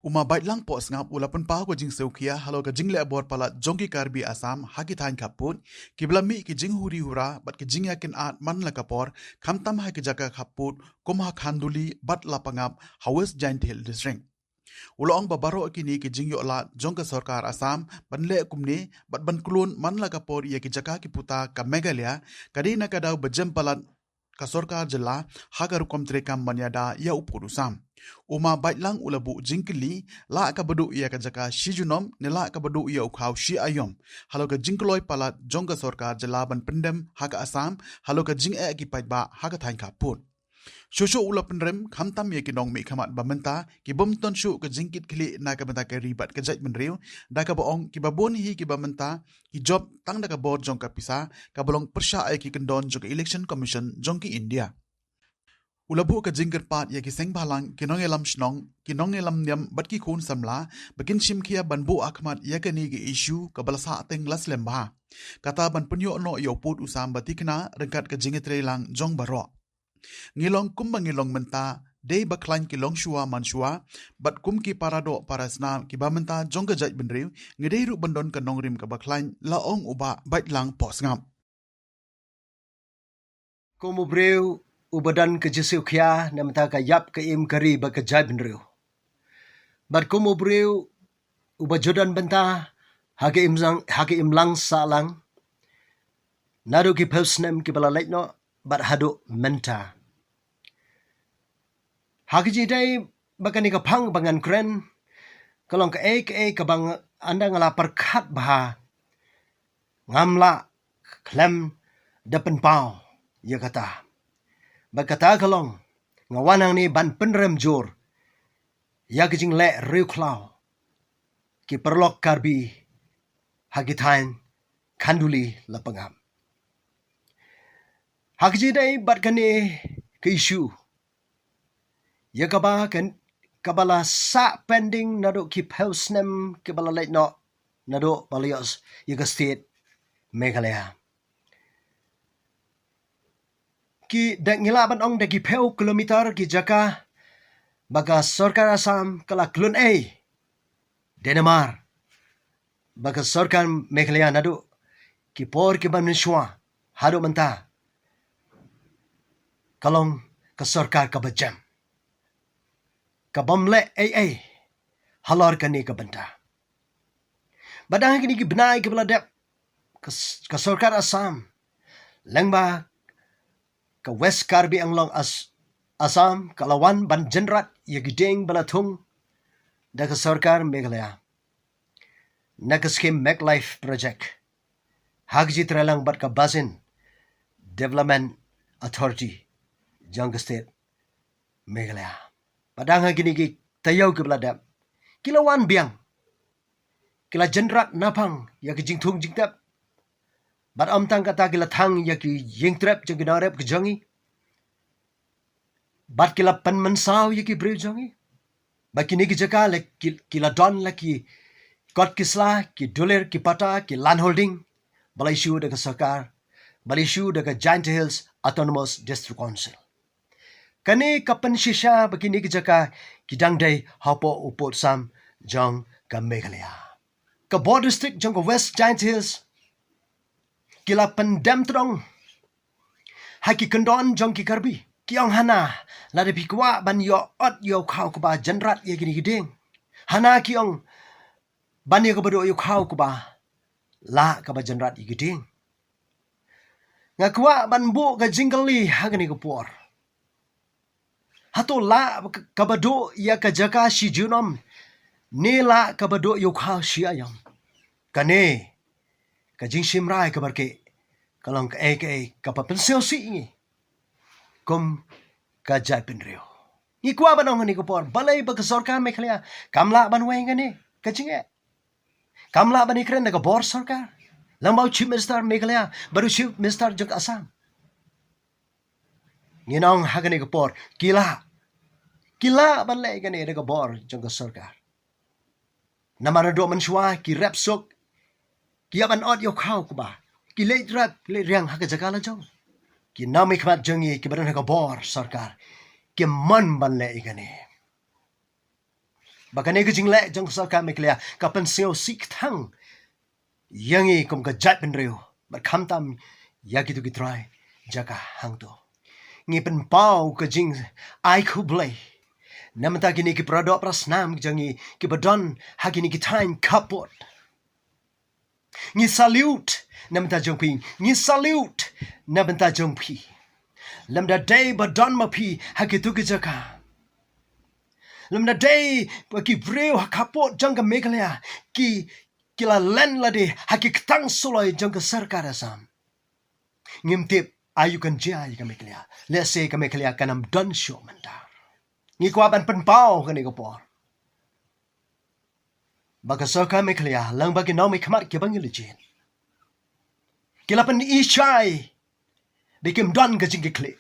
Baitlang Pohsngap ulapan pa ko jing seukia halo ka jing le abor pala jongki karbi Assam haki thain kapun kiblami ki jing huri hura bat ki jing yakin at man la kapor kamtam ha ki jaka kaput kom ha khanduli bat lapangap hawes giant hill district ulong babaro kini ki jing yo la jongka Sorkar Assam banle kumni bat ban kulun man la kapor ya ki jaka ki puta ka megalia kadina kadaw bajem palat ka Sorkar Jylla hagar kom trekam manyada ya upurusam Baitlang ulabu jingkili la ka badu ia ka jaka shijunom ne la ka badu ia ukhaw shi ayom halo ka jingkloi palat jongka Sorkar Jylla ban pendem haka Assam halo ka jing e ki paitba haka thain ka put Shosho ulapan rem khamtam ye ki nong mi khamat bamenta ki bomton shu ka jingkit khili na ka bata ka ribat ka jait menriu da ka boong ki babon hi ki bamenta ki job tang da ka board jongka pisa ka bolong persya ai ki kendon jongka election commission jongki India Ulabu ka jingker pat ya ki seng balang ki nongelam shnong ki nongelam nyam bat ki khun samla bakin shim khia banbu akhmat ya ka ni ki issue ka balasa teng las lemba kata ban punyo no yo put usam batikna rengkat ka jingetre lang jong baro ngilong kumbang ngilong menta dei baklan ki long shua manshua bat kum ki parado parasna ki bamenta jong ka jait benriu ngedei ru bandon ka nongrim ka baklan la ong uba Baitlang Pohsngap Komo breu ubadan ke jesiu kia na mata ka yap ke im kari ba ke jai benriu. Bat komo breu ubajodan benta hake im lang sa lang. Nado ki posnem ki bala leitno bat hado menta. Hake jidai bakani ka pang bangan kren kalong ka ka bang anda ngala perkat bah ngamla klem depan pau ya kata. Bagkata kalong ngawanang ni ban penrem jor ya kijing le riu klau ki perlok karbi hagitain kanduli lapangam hakijidai bat kani ke isu ya kaba kan kabala sa pending nado ki pausnem ki bala late no nado balios ya ka state Meghalaya ki dak ngila ban ong dagi peu kilometer ki jaka baga Sorkar Assam kala klun Denmark baga Sorkar Meghalaya nadu ki por ki ban shwa hadu menta kalong ka Sorkar ka bajam ka bamle halor ka ni ka banta badang kini ki benai ki bladep ka Sorkar Assam lengba ka West Karbi Anglong Assam kalawan ban jenrat ya gideng balatung da ka Sorkar Meghalaya na ka scheme Make Life Project hagji tralang bat ka Basin Development Authority jang ka state Meghalaya padang gini ki tayaw ki bladap kilawan biang kila jenrat napang ya ki jingtung jingtap bat amtang kata kila thang ya ki yingtrap jang kinarep ki jangi bat kila pan mansaw ya ki brew jangi bat kini ki jaka le kila don la ki kot kisla ki doler ki pata ki land holding balai shu de ka Sorkar balai shu de ka Giant Hills Autonomous District Council kani kapan shisha bakini ki jaka ki dangdai hapo upot sam jang ka Meghalaya ka border district jang ka West Giant Hills kila pendem trong haki kendon jong ki karbi kiong hana la de pikwa ban yo ot yo khau ku ba jenrat ye gini gideng hana kiong ban yo bado yo khau ku ba la ka ba jenrat ye gideng ngakwa ban bu ga jingli hagani ku por hato la ka bado ya ka jaka shi junom ne la ka bado yo khau shi ayam kane ka jing shimrai ka barke kalong ka ka papensil si ni kum ka jai penrio ni kwa banong ni ko por balai ba ka Sorkar Meghalaya kamla ban weng ni ka jinge kamla ban ikren na ka bor Sorkar lambau chief minister Meghalaya baru chief minister jong Assam nginong hagani ko por kila ban le gani na ka bor jong ka Sorkar namana do man shwa ki rep sok kiaban od yo khau ku ba ki le rap le riang ha ka jagala jong ki nami khmat jangi ki badan ha ka bor Sorkar ki man ban le igani Bakane ke jing le jang Sorkar meklia ka pensio sik thang. Yangi kum ka jat pen reu. Bat kham tam ya gitu try jaka hang to. Ngi pen pau ke jing ai khu blai. Namta kini ki produk prasnam jangi ki badon hakini ki time kapot. Ngi salute namta jongpi. Ngi salute namta jongpi. Lamda day badon mapi hakitu ki jaka. Lamda day ki breu hakapot jangka mekalya ki kila len lade haki ketang soloi jangka Sorkar Assam. Ngimtip ayu kan jaya ka mekalya. Let's say ka mekalya kanam don show manda. Ngi kwa ban penpau ka ni por. Baka Sorkar mekalya lang bagi nau me khamat ke bangi lejin. Kila pen ishai dikim don ka jingki kle.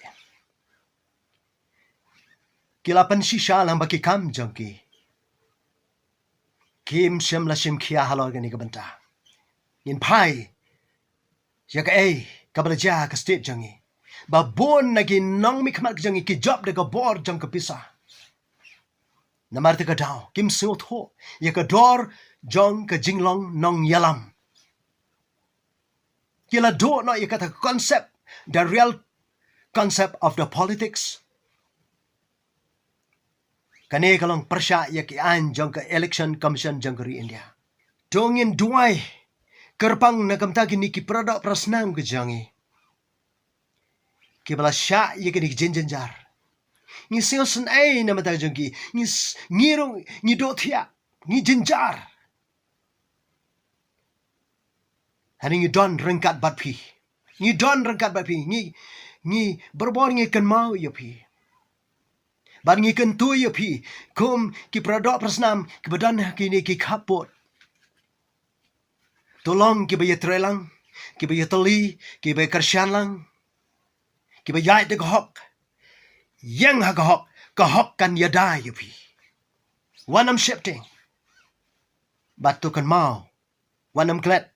Kila pen shisha lang bagi kam jangki. Kim shem la shem kia halor ka ni ka banta. Ngin pai jaka kabalaja ka state jangi. Ba bon nagi nong mi khamat jangi ki job de ka bor jang ka pisa. Namar te ka daw kim sio tho ya ka dor jong ka jinglong nong yalam. Kila do no ya kata concept, the real concept of the politics. Kane kalong persya ya ki an jong ka election commission jang kari India. Dongin duai kerpang nakamta kini ki produk prasnam ke jangi. Ki bala sya ya ki jinjar. Ni silsen namata jangi. Ni ngirong ni dotia ni jinjar. Hani ni don rengkat bat pi. Ni don rengkat bat pi. Ni berbor ni kan mau ya pi. Ban ni kan tu ya pi. Kum ki produk prasnam ki badan kini ki kapot. Tolong ki baya trelang, ki baya teli, ki baya kersyan lang, ki baya de hok. Yang ha hok kan yada yupi. Wanam shifting. Bat tu kan mau. Wanam klet.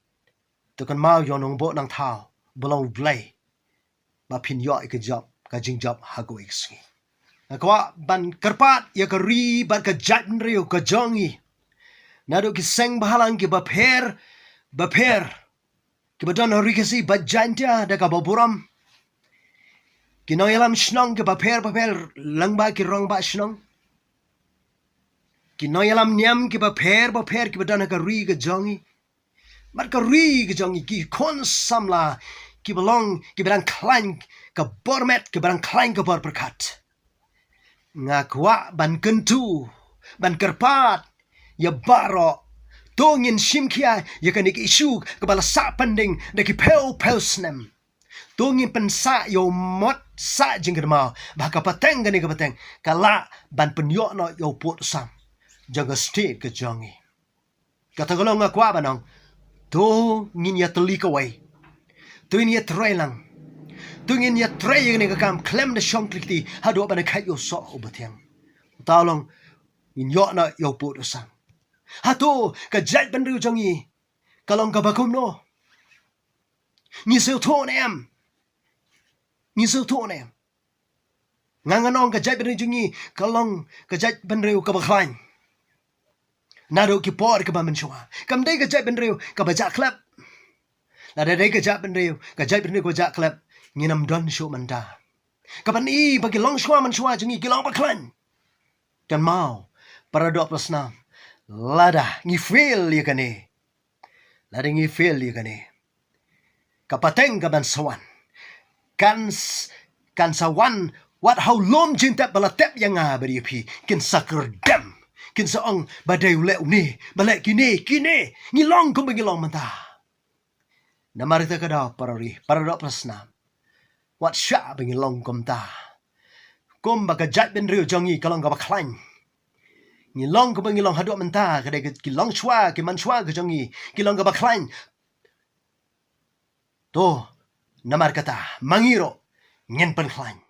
Tu kan mau yonong bo nang tau. Belong blay. Ba pin yo ke job, ka jing job hago ikski. Nakwa ban kerpat ya ka ri ban ka jat riu ka jongi. Nado ki seng bahalang ki baper ki badon hari kasi bajanta da ka baburam ki noyalam shnong ki baper langba ki rong ba shnong ki noyalam nyam ki baper ki badon ka ri ka jongi mat ka ri ka jongi ki kon samla ki belong ki barang klain ka bormet ki barang klain ka bor perkat ngakwa ban kentu ban kerpat ya baro tongin shimkia ya kanik isu kepala sa pending daki pel snem tongin pensa yo mot sa jingkir mau baka pateng gani ka pateng kala ban penyo no yo pot sam jaga state ke jangi kata kalau ngakwa banong to ngin ya teli ka wai to ngin ya trailang to ngin ya tray gani ka kam klem de shong klikti hado ban kai yo so obatiang tawlong ngin yo no yo pot sam Hato ka jat ban riu jangi kalong ka bakum no ni seo to nem nganganong ka jat ban riu jangi kalong ka jat ban riu ka baklain nado ki por ka ban shwa kam dai ka jat ban riu ka baja klap la dai ka jat ban riu ka baja klap nginam don show manda ka ban I bagi long shwa man shwa jangi ki long baklain kan mau para dok plasnam Lada ngi feel ya kane. Lada ngi feel ya kane. Kapateng ka ban sawan. Kan sawan what how lom jinta balatep yang nga bari pi kin sakar dam. Kin saong badai ule uni balek kini ngilong kum ngilong manta. Namarita ka daw para daw prasnam. What sha ngilong kum ta. Kum baga jat ben riu jangi kalong ka baklain. Ngilong ko ngilong hadok menta kadai kilong shwa ki man shwa ke jangi kilong ka baklain to namar kata mangiro ngen pen klain